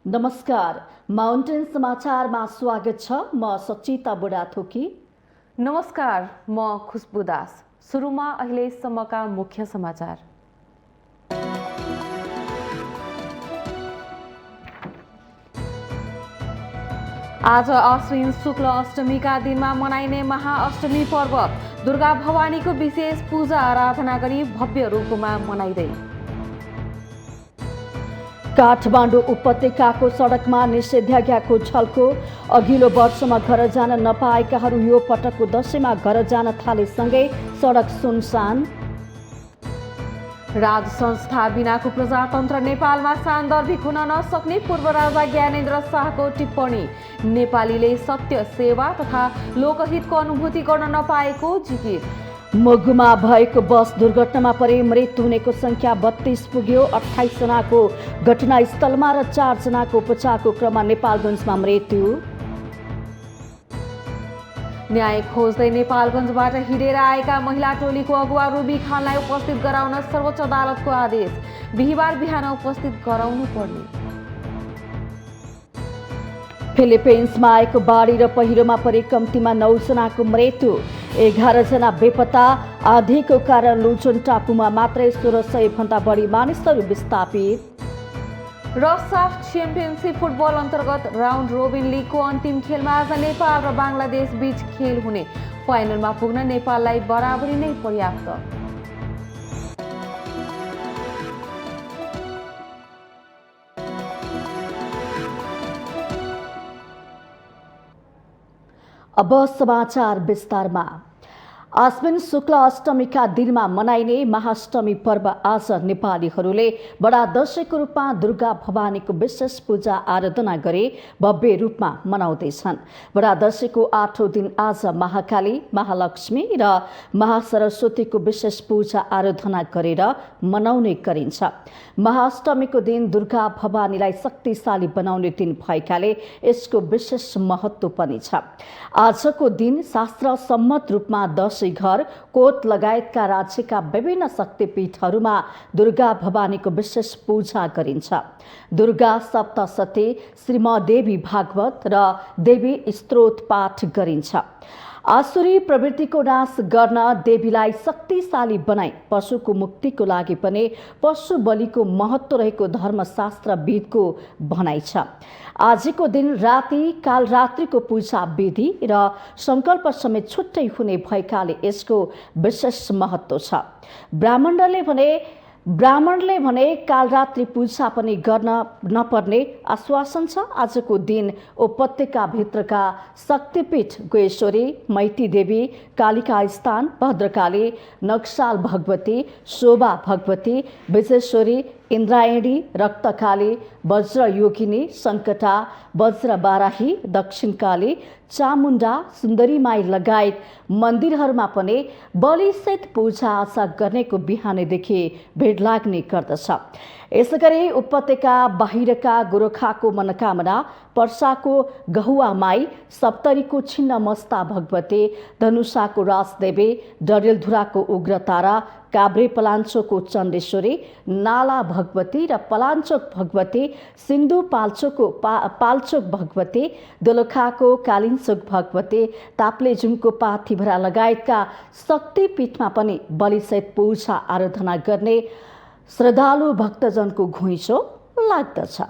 नमस्कार, माउन्टेन समाचारमा स्वागत छ। म सचिता बुढाथोकी। नमस्कार, म खुशबु दास। सुरुमा अहिलेसम्मका मुख्य समाचार। आज अश्विन शुक्ल अष्टमीका दिनमा मनाइने महाअष्टमी पर्व दुर्गा भवानीको विशेष पूजा आराधना गरी भव्य रूपमा मनाइँदै। काठमाडौँ उपत्यकाको सडकमा निषेधाज्ञाको छलको। अघिल्लो वर्षमा घर जान नपाएकाहरू यो पटकको दशैंमा घर जान थालेसँगै सडक सुनसान। राज संस्था बिनाको प्रजातन्त्र नेपालमा सान्दर्भिक हुन नसक्ने पूर्व राजा ज्ञानेन्द्र शाहको टिप्पणी। नेपालीले सत्य, सेवा तथा लोकहितको अनुभूति गर्न नपाएको जिकिर। मगुमा भएको बस दुर्घटनामा परे मृत्यु हुनेको संख्या 32 पुग्यो। 28 जनाको घटनास्थलमा र 4 जनाको उपचारको क्रममा नेपालगञ्जमा मृत्यु। न्याय खोज्दै नेपालगञ्जबाट हिँडेर आएका महिला टोलीको अगुवा रुबी खानलाई उपस्थित गराउन सर्वोच्च अदालतको आदेश। बिहिबार बिहान उपस्थित गराउनु पर्ने। फिलिपिन्समा आएको बाढी र पहिरोमा परे कम्तीमा 9 जनाको मृत्यु। 11 जना बेपत्ता। आँधीको कारण लुजोन टापुमा मात्रै 1600 भन्दा बढी मानिसहरू विस्थापित। र साफ च्याम्पियनसिप फुटबल अन्तर्गत राउन्ड रोबिन लिगको अन्तिम खेलमा आज नेपाल र बङ्गलादेश बीच खेल हुने। फाइनलमा पुग्न नेपाललाई बराबरी नै पर्याप्त। अब समाचार विस्तारमा। आश्विन शुक्ल अष्टमीका दिनमा मनाइने महाअष्टमी पर्व आज नेपालीहरूले बडा दशैंको रूपमा दुर्गा भवानीको विशेष पूजा आराधना गरी भव्य रूपमा मनाउँदैछन्। बडा दशैंको 8औं दिन आज महाकाली, महालक्ष्मी र महासरस्वतीको विशेष पूजा आराधना गरेर मनाउने गरिन्छ। महाअष्टमीको दिन दुर्गा भवानीलाई शक्तिशाली बनाउने दिन भएकाले यसको विशेष महत्त्व पनि छ। आजको दिन शास्त्र सम्मत रूपमा दशैं घर, कोट लगायतका राज्यका विभिन्न शक्तिपीठहरूमा दुर्गा भवानीको विशेष पूजा गरिन्छ। दुर्गा सप्तशती, श्रीमदेवी भागवत र देवी स्तोत्र पाठ गरिन्छ। आसुरी प्रवृत्तिको नाश गर्न देवीलाई शक्तिशाली बनाई पशुको मुक्तिको लागि पनि पशु बलिको महत्त्व रहेको धर्मशास्त्रविदको भनाइ छ। आजको दिन राति कालरात्रिको पूजा विधि र संकल्प समेत छुट्टै हुने भएकाले यसको विशेष महत्त्व छ। ब्राह्मणले भने कालरात्रि पूजा पनि गर्न नपर्ने आश्वासन छ। आजको दिन उपत्यकाभित्रका शक्तिपीठ गुहेश्वरी, मैती देवी, कालिका स्थान, भद्रकाली, नक्साल भगवती, शोभा भगवती, विजेश्वरी, इन्द्रायणी, रक्तकाली, वज्र योगिनी, सङ्कटा, वज्र बाराही, दक्षिणकाली, चामुण्डा, सुन्दरीमाई लगायत मन्दिरहरूमा पनि बलिसहित पूजाआजा गर्नेको बिहानैदेखि भिड लाग्ने गर्दछ। यसैगरी उपत्यका बाहिरका गोरखाको मनोकामना, पर्साको गहुवा माई, सप्तरीको छिन्नमस्ता भगवती, धनुषाको राजदेवी, डडेलधुराको उग्रतारा, काभ्रे पलाञ्चोकको चण्डेश्वरी, नाला भगवती र पलाञ्चोक भगवती, सिन्धुपाल्चोकको पाल्चोक भगवती, दोलखाको कालिन्चोक भगवती, ताप्लेजुङको पाथिभरा लगायतका शक्तिपीठमा पनि बलिसहित पूजा आराधना गर्ने श्रद्धालु भक्तजनको घुइँचो लाग्दछ।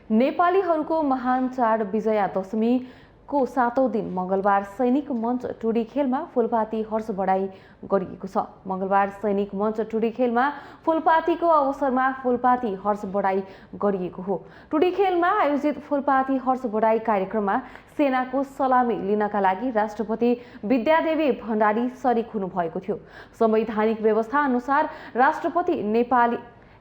नेपालीहरूको महान चाड विजया दशमीको 7औं दिन मंगलबार सैनिक मञ्च टुडी खेलमा फुलपाती हर्ष बढाई गरिएको छ। मंगलबार सैनिक मञ्च टुडी खेलमा फुलपातीको अवसरमा फुलपाती हर्ष बढाई गरिएको हो। टुडी खेलमा आयोजित फुलपाती हर्ष बढाई कार्यक्रममा सेनाको सलामी लिनका लागि राष्ट्रपति विद्यादेवी भण्डारी सरिक हुनुभएको थियो। संवैधानिक व्यवस्था अनुसार राष्ट्रपति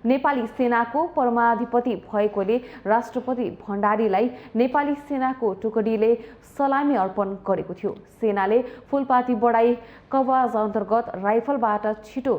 नेपाली सेनाको परमाधिपति भएकोले राष्ट्रपति भण्डारीलाई नेपाली सेनाको टुकडीले सलामी अर्पण गरेको थियो। सेनाले फुलपाती बढाई कवाज अन्तर्गत राइफलबाट छिटो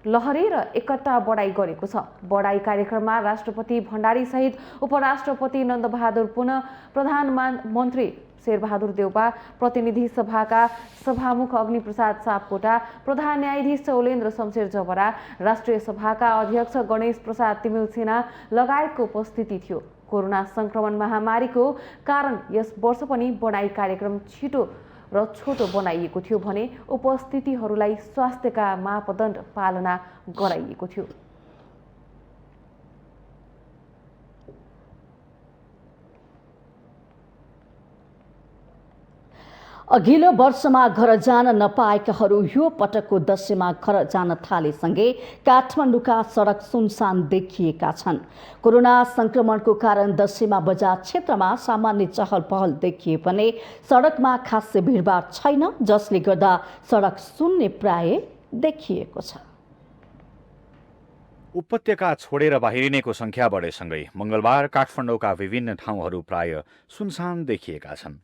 लहरे र एकता बढाई गरेको छ। बढाई कार्यक्रममा राष्ट्रपति भण्डारी सहित उपराष्ट्रपति नन्दबहादुर पुन, प्रधानमन्त्री शेरबहादुर देउपा, प्रतिनिधि सभाका सभामुख अग्निप्रसाद सापकोटा, प्रधान न्यायाधीश चौलेन्द्र शमशेर जबरा, राष्ट्रिय सभाका अध्यक्ष गणेश प्रसाद तिमिल सिन्हा लगायतको उपस्थिति थियो। कोरोना संक्रमण महामारीको कारण यस वर्ष पनि बढाई कार्यक्रम छिटो र छोटो बनाइएको थियो भने उपस्थितिहरूलाई स्वास्थ्यका मापदण्ड पालना गराइएको थियो। अघिल्लो वर्षमा घर जान नपाएकाहरू यो पटकको दशैँमा घर जान थालेसँगै काठमाडौँका सडक सुनसान देखिएका छन्। कोरोना संक्रमणको कारण दशैँमा बजार क्षेत्रमा सामान्य चहल पहल देखिए पनि सडकमा खासै भिडभाड छैन, जसले गर्दा सडक सुन्ने प्राय देखिएको छ। उपत्यका छोडेर बाहिरिनेको संख्या बढेसँगै मंगलबार काठमाडौँका विभिन्न ठाउँहरू प्राय सुनसान देखिएका छन्।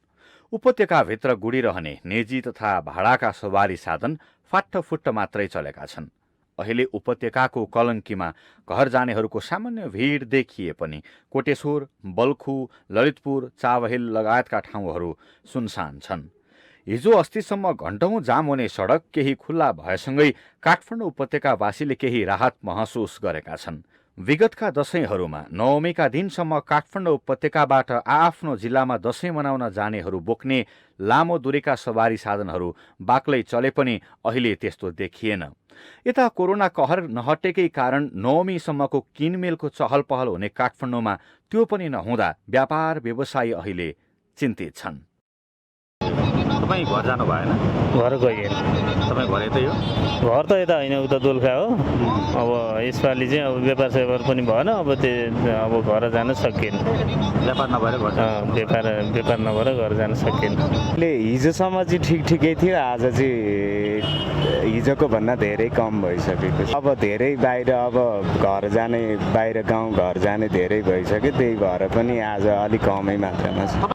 उपत्यकाभित्र गुडिरहने निजी तथा भाडाका सवारी साधन फाट्टफुट्ट मात्रै चलेका छन्। अहिले उपत्यकाको कलङ्कीमा घर जानेहरूको सामान्य भिड देखिए पनि कोटेश्वर, बल्खु, ललितपुर, चावहिल लगायतका ठाउँहरू सुनसान छन्। हिजो अस्तिसम्म घण्टौं जाम हुने सडक केही खुल्ला भएसँगै काठमाडौँ उपत्यकावासीले केही राहत महसुस गरेका छन्। विगतका दशैंहरूमा नवमीका दिनसम्म काठमाडौँ उपत्यकाबाट आआफ्नो जिल्लामा दशैं मनाउन जानेहरू बोक्ने लामो दूरीका सवारी साधनहरू बाक्लै चले पनि अहिले त्यस्तो देखिएन। यता कोरोना कहर नहटेकै कारण नवमीसम्मको किनमेलको चहल पहल हुने काठमाडौँमा त्यो पनि नहुँदा व्यापार व्यवसायी अहिले चिन्तित छन्। तपाईँ घर जानु भएन? घर गइएन। तपाईँ घर यतै हो? घर त यता होइन, उता दोलखा हो। अब यसपालि चाहिँ अब व्यापार सेवार पनि भएन, अब अब घर जान सकिएन। व्यापार नभएर व्यापार नभएर घर जान सकिएन। हिजोसम्म चाहिँ ठिकै थियो, आज चाहिँ हिजोको भन्दा धेरै कम भइसकेको छ। अब धेरै बाहिर, अब घर जाने, बाहिर गाउँ घर जाने धेरै भइसक्यो, त्यही भएर पनि आज अलिक कमै मात्रामा छ।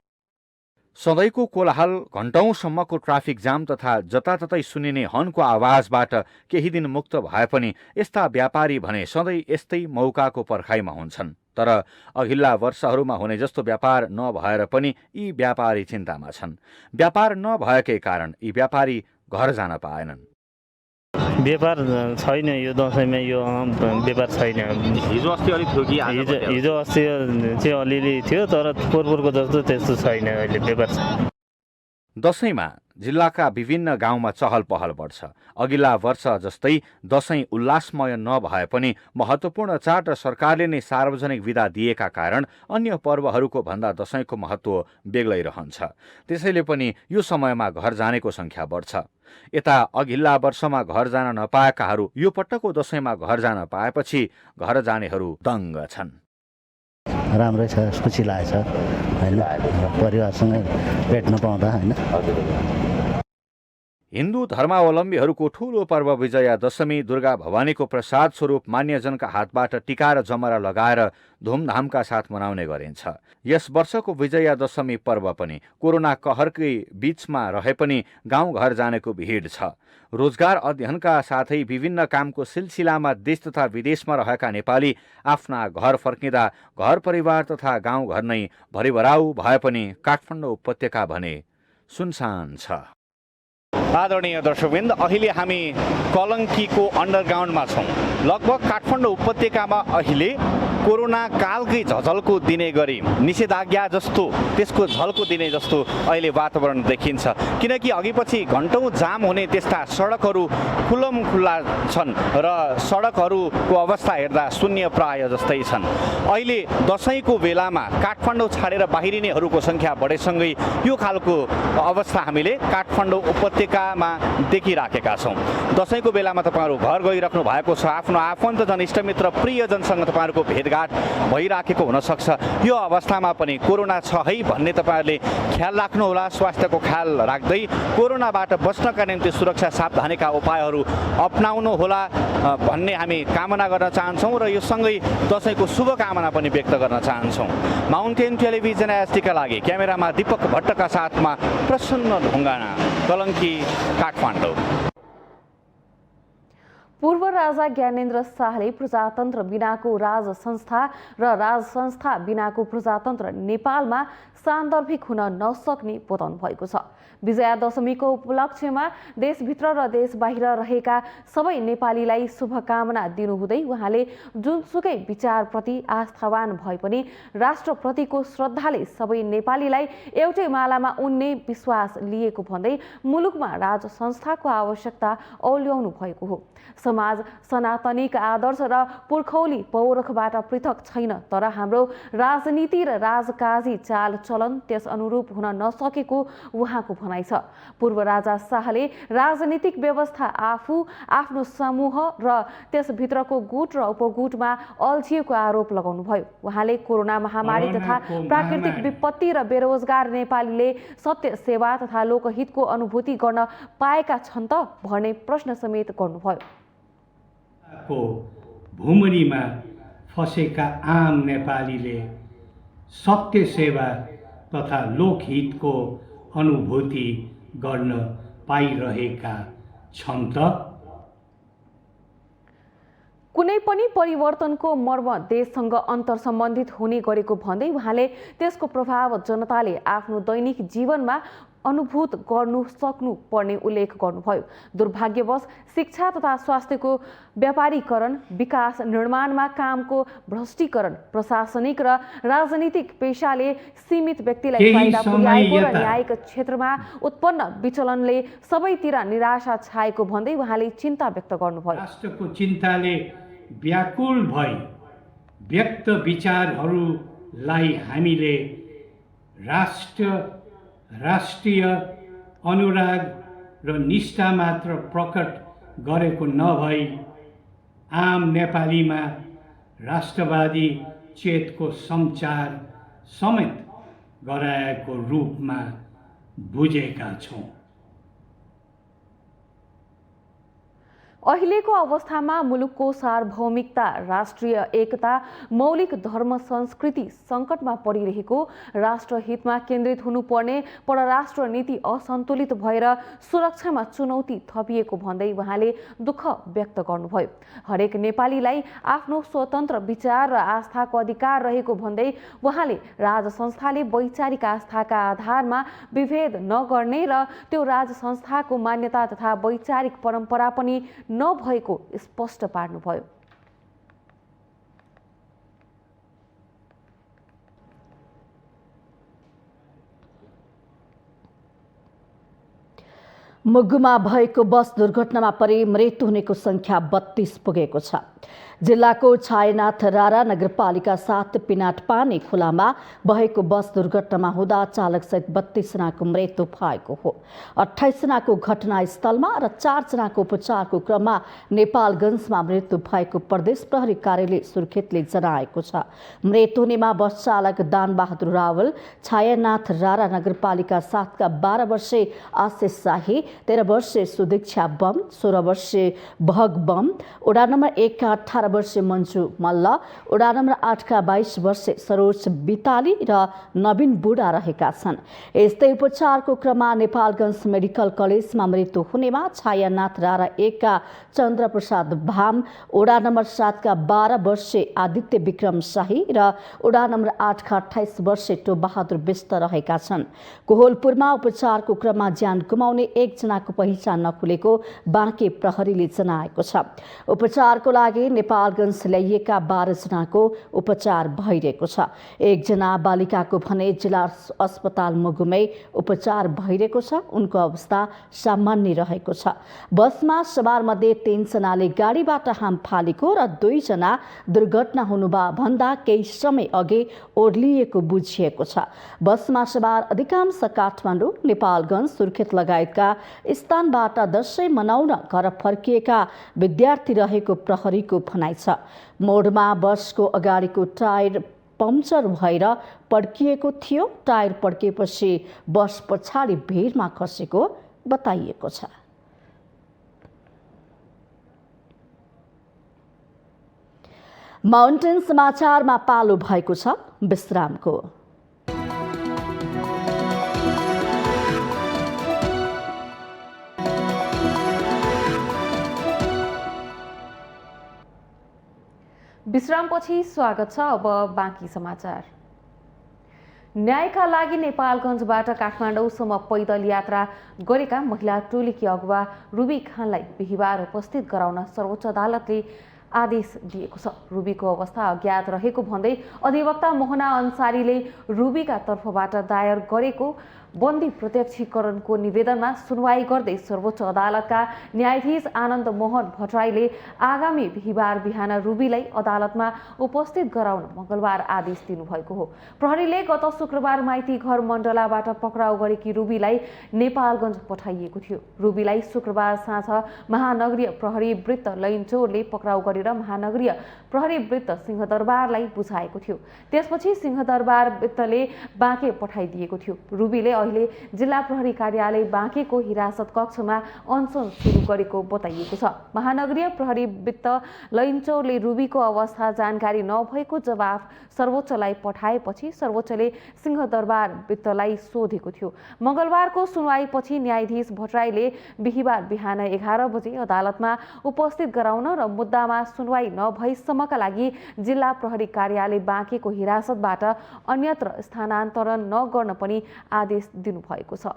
सधैँको कोलाहल, घण्टौंसम्मको ट्राफिक जाम तथा जताततै सुनिने हर्नको आवाजबाट केही दिन मुक्त भए पनि यस्ता व्यापारी भने सधैँ यस्तै मौकाको पर्खाइमा हुन्छन्। तर अघिल्ला वर्षहरूमा हुने जस्तो व्यापार नभएर पनि यी व्यापारी चिन्तामा छन्। व्यापार नभएकै कारण यी व्यापारी घर जान पाएनन्। व्यापार छैन, यो दसैँमा यो व्यापार छैन। हिजो अस्ति अलिक थियो कि? हिजो अस्ति चाहिँ अलिअलि थियो, तर पोहोरको जस्तो त्यस्तो छैन अहिले व्यापार छैन। दशैँमा जिल्लाका विभिन्न गाउँमा चहल पहल बढ्छ। अघिल्ला वर्ष जस्तै दशैँ उल्लासमय नभए पनि महत्त्वपूर्ण चाड र सरकारले नै सार्वजनिक विदा दिएका कारण अन्य पर्वहरूको भन्दा दशैँको महत्त्व बेग्लै रहन्छ। त्यसैले पनि यो समयमा घर जानेको संख्या बढ्छ। यता अघिल्ला वर्षमा घर जान नपाएकाहरू यो पटकको दशैँमा घर जान पाएपछि घर जानेहरू दङ्ग छन्। राम्रै छ, खुसी लागेछ होइन, परिवारसँगै भेट्न पाउँदा होइन। हिन्दू धर्मावलम्बीहरूको ठूलो पर्व विजया दशमी दुर्गा भवानीको प्रसाद स्वरूप मान्यजनका हातबाट टिका र जमरा लगाएर धुमधामका साथ मनाउने गरिन्छ। यस वर्षको विजया दशमी पर्व पनि कोरोना कहरकै बीचमा रहे पनि गाउँघर जानेको भिड छ। रोजगार अध्ययनका साथै विभिन्न कामको सिलसिलामा देश तथा विदेशमा रहेका नेपाली आफ्ना घर फर्किँदा घर परिवार तथा गाउँघर नै भरिभराउ भए पनि काठमाडौँ उपत्यका भने सुनसान छ। आदरणीय दर्शकवृन्द, अहिले हामी कलङ्कीको अन्डरग्राउन्डमा छौँ। लगभग काठमाडौँ उपत्यकामा अहिले कोरोना कालकै झझल्को दिने गरी निषेधाज्ञा जस्तो त्यसको झल्को दिने जस्तो अहिले वातावरण देखिन्छ। किनकि अघिपछि घण्टौं जाम हुने त्यस्ता सडकहरू खुल्लम खुल्ला छन् र सडकहरूको अवस्था हेर्दा शून्य प्राय जस्तै छन्। अहिले दशैंको बेलामा काठमाडौँ छाडेर बाहिरिनेहरूको संख्या बढेसँगै यो खालको अवस्था हामीले काठमाडौँ उपत्यकामा देखिराखेका छौँ। दशैंको बेलामा तपाईँहरू घर गइराख्नु भएको छ, आफ्नो आफन्तजन इष्टमित्र प्रियजनसँग तपाईँहरूको भेटघाट भइराखेको हुनसक्छ। यो अवस्थामा पनि कोरोना छ है भन्ने तपाईँहरूले ख्याल राख्नुहोला। स्वास्थ्यको ख्याल राख्दै कोरोनाबाट बच्नका निम्ति सुरक्षा सावधानीका उपायहरू अपनाउनु होला भन्ने हामी कामना गर्न चाहन्छौँ र यो सँगै दशैंको शुभकामना पनि व्यक्त गर्न चाहन्छौँ। माउन्टेन टेलिभिजन एसडीका लागि क्यामेरामा दीपक भट्टका साथमा प्रसन्न ढुङ्गाना, कलङ्की, काठमाडौँ। पूर्व राजा ज्ञानेन्द्र शाहले प्रजातन्त्र बिनाको राज संस्था र राज संस्था बिनाको प्रजातन्त्र नेपालमा सान्दर्भिक हुन नसक्ने बताउनु भएको छ। विजया दशमीको उपलक्ष्यमा देशभित्र र देश बाहिर रहेका सबै नेपालीलाई शुभकामना दिनुहुँदै उहाँले जुनसुकै विचारप्रति आस्थावान भए पनि राष्ट्रप्रतिको श्रद्धाले सबै नेपालीलाई एउटै मालामा उन्ने विश्वास लिएको भन्दै मुलुकमा राज संस्थाको आवश्यकता औल्याउनु भएको हो। समाज सनातनिक आदर्श र पुर्खौली पौरखबाट पृथक छैन, तर हाम्रो राजनीति र राजकाजी चाल चलन त्यस अनुरूप हुन नसकेको उहाँको भनाइ छ। पूर्व राजा शाहले राजनीतिक व्यवस्था आफू, आफ्नो समूह र त्यसभित्रको गुट र उपगुटमा अल्झिएको आरोप लगाउनुभयो। उहाँले कोरोना महामारी तथा प्राकृतिक विपत्ति र बेरोजगार नेपालीले सत्य सेवा तथा लोकहितको अनुभूति गर्न पाएका छन् त भन्ने प्रश्न समेत गर्नुभयो। भुमरीमा फसेका आम नेपालीले सत्य सेवा तथा लोकहितको अनुभूति गर्न पाइरहेका छन् त? कुनै पनि परिवर्तनको मर्म देशसँग अन्तर्सम्बन्धित हुने गरेको भन्दै उहाँले त्यसको प्रभाव जनताले आफ्नो दैनिक जीवनमा अनुभूत गर्नु सक्नु पर्ने उल्लेख गर्नुभयो। दुर्भाग्यवश शिक्षा तथा स्वास्थ्यको व्यापारीकरण, विकास निर्माणमा कामको भ्रष्टीकरण, प्रशासनिक र राजनीतिक पेशाले सीमित व्यक्तिलाई फाइदा पुर्याएको र न्यायिक क्षेत्रमा उत्पन्न विचलनले सबैतिर निराशा छाएको भन्दै उहाँले चिन्ता व्यक्त गर्नुभयो। राष्ट्रको चिन्ताले व्याकुल भई व्यक्त विचारहरूलाई हामीले राष्ट्रिय अनुराग र निष्ठा मात्र प्रकट गरेको नभई आम नेपालीमा राष्ट्रवादी चेतको सञ्चार समेत गराएको रूपमा बुझेका छौँ। अहिलेको अवस्थामा मुलुकको सार्वभौमिकता, राष्ट्रिय एकता, मौलिक धर्म संस्कृति सङ्कटमा परिरहेको, राष्ट्रहितमा केन्द्रित हुनुपर्ने परराष्ट्र नीति असन्तुलित भएर सुरक्षामा चुनौती थपिएको भन्दै उहाँले दुःख व्यक्त गर्नुभयो। हरेक नेपालीलाई आफ्नो स्वतन्त्र विचार र आस्थाको अधिकार रहेको भन्दै उहाँले राज संस्थाले वैचारिक आस्थाका आधारमा विभेद नगर्ने र त्यो राज संस्थाको मान्यता तथा वैचारिक परम्परा पनि नभएको स्पष्ट पार्नुभयो। मुगुमा भएको बस दुर्घटनामा परि मृत्यु हुनेको संख्या 32 पुगेको छ। जिल्लाको छायानाथ रारा नगरपालिका 7 पिनाटपानी खोलामा भएको बस दुर्घटनामा हुँदा चालकसहित 32 जनाको मृत्यु भएको हो। 28 जनाको घटनास्थलमा र 4 जनाको उपचारको क्रममा नेपालगञ्जमा मृत्यु भएको प्रदेश प्रहरी कार्यालय सुर्खेतले जनाएको छ। मृत्यु हुनेमा बस चालक दानबहादुर रावल, छायानाथ रारा नगरपालिका 7 का 12 वर्षीय आशिष शाही, 13 वर्षीय सुदीक्षा बम, 16 वर्षीय भग बम, वडा नम्बर 1 का 18 वर्षीय मन्जु मल्ल, वडा नम्बर 8 का 22 वर्षीय सरोज बिताली र नवीन बुढा रहेका छन्। यस्तै उपचारको क्रममा नेपालगञ्ज मेडिकल कलेजमा मृत्यु हुनेमा छायानाथ रारा 1 का चन्द्रप्रसाद भाम, वडा नम्बर 7 का 12 वर्षीय आदित्य विक्रम शाही र वडा नम्बर 8 का 28 वर्षीय टो बहादुर व्यस्त रहेका छन्। कोहलपुरमा उपचारको क्रममा ज्यान गुमाउने 1 जनाको पहिचान नखुलेको बाँके प्रहरीले जनाएको छ। उपचारको लागि नेपालगञ्ज ल्याइएका 12 जनाको उपचार भइरहेको छ। 1 जना बालिकाको भने जिल्ला अस्पताल मुगुमै उपचार भइरहेको छ। उनको अवस्था सामान्य रहेको छ। बसमा सवार मध्ये 3 जनाले गाडीबाट हाम फालेको र 2 जना दुर्घटना हुनुभन्दा केही समय अघि ओर्लिएको बुझिएको छ। बसमा सवार अधिकांश काठमाडौँ, नेपालगञ्ज, सुर्खेत लगायतका स्थानबाट दशैं मनाउन घर फर्किएका विद्यार्थी रहेको प्रहरीको भनाइ छ। मोडमा बसको अगाडिको टायर पम्चर भएर पड्किएको थियो। टायर पड्किएपछि बस पछाडि भिरमा खसेको बताइएको छ। माउन्टेन समाचारमा पालो भएको छ विश्रामको। विश्रामपछि स्वागत छ। अब बाँकी समाचार। न्यायका लागि नेपालगञ्जबाट काठमाडौँसम्म पैदल यात्रा गरेका महिला टोलीकी अगुवा रुबी खानलाई बिहिबार उपस्थित गराउन सर्वोच्च अदालतले आदेश दिएको छ। रुबीको अवस्था अज्ञात रहेको भन्दै अधिवक्ता मोहना अन्सारीले रुबीका तर्फबाट दायर गरेको बन्दी प्रत्यक्षीकरणको निवेदनमा सुनवाई गर्दै सर्वोच्च अदालतका न्यायाधीश आनन्द मोहन भट्टराईले आगामी बिहिबार बिहान रुबीलाई अदालतमा उपस्थित गराउन मङ्गलबार आदेश दिनुभएको हो। प्रहरीले गत शुक्रबार माइती घर मण्डलाबाट पक्राउ गरेकी रुबीलाई नेपालगञ्ज पठाइएको थियो। रुबीलाई शुक्रबार साँझ महानगरीय प्रहरी वृत्त लैनचौरले पक्राउ गरेर महानगरीय प्रहरी वृत्त सिंहदरबारलाई बुझाएको थियो। त्यसपछि सिंहदरबार वृत्तले बाँके पठाइदिएको थियो। रुबीले अहिले जिल्ला प्रहरी कार्यालय बाँकेको हिरासत कक्षमा अनसन सुरु गरेको बताइएको छ। महानगरीय प्रहरी वृत्त लैनचौरले रुबीको अवस्था जानकारी नभएको जवाफ सर्वोच्चलाई पठाएपछि सर्वोच्चले सिंहदरबार वृत्तलाई सोधेको थियो। मङ्गलबारको सुनवाईपछि न्यायाधीश भट्टराईले बिहिबार बिहान 11 बजे अदालतमा उपस्थित गराउन र मुद्दामा सुनवाई नभएसम्मका लागि जिल्ला प्रहरी कार्यालय बाँकेको हिरासतबाट अन्यत्र स्थानान्तरण नगर्न पनि आदेश दिनुभएको छ।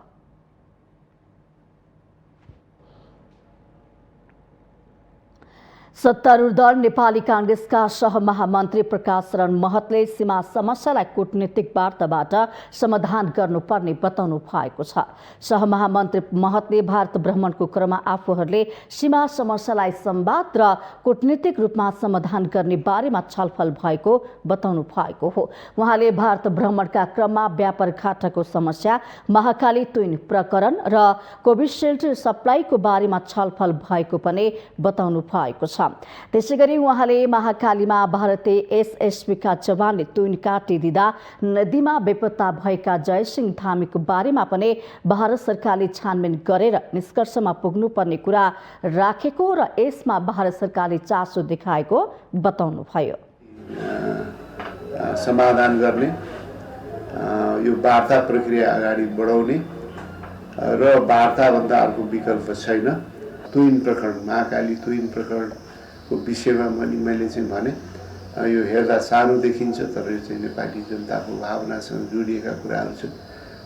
सत्तारूढ दल नेपाली कांग्रेसका सहमहामन्त्री प्रकाश शरण महतले सीमा समस्यालाई कूटनीतिक वार्ताबाट समाधान गर्नुपर्ने बताउनु भएको छ। सहमहामन्त्री महतले भारत भ्रमणको क्रममा आफूहरूले सीमा समस्यालाई संवाद र कूटनीतिक रूपमा समाधान गर्ने बारेमा छलफल भएको बताउनु भएको हो। उहाँले भारत भ्रमणका क्रममा व्यापार घाटाको समस्या, महाकाली तुइन प्रकरण र कोभिसिल्ड सप्लाईको बारेमा छलफल भएको पनि बताउनु भएको छ। त्यसैगरी उहाँले महाकालीमा भारतीय एसएसबीका जवानले तुइन काटिदिँदा नदीमा बेपत्ता भएका जयसिंह धामीको बारेमा पनि भारत सरकारले छानबिन गरेर निष्कर्षमा पुग्नुपर्ने कुरा राखेको र यसमा भारत सरकारले चासो देखाएको बताउनुभयो। समाधान गर्ने यो वार्ता प्रक्रिया अगाडि बढाउने र वार्ताभन्दा अर्को विकल्प छैन। तुइन प्रकरण, महाकाली तुइन प्रकरणको विषयमा मैले चाहिँ भने यो हेर्दा सानो देखिन्छ, तर यो चाहिँ नेपाली जनताको भावनासँग जोडिएका कुराहरू छन्।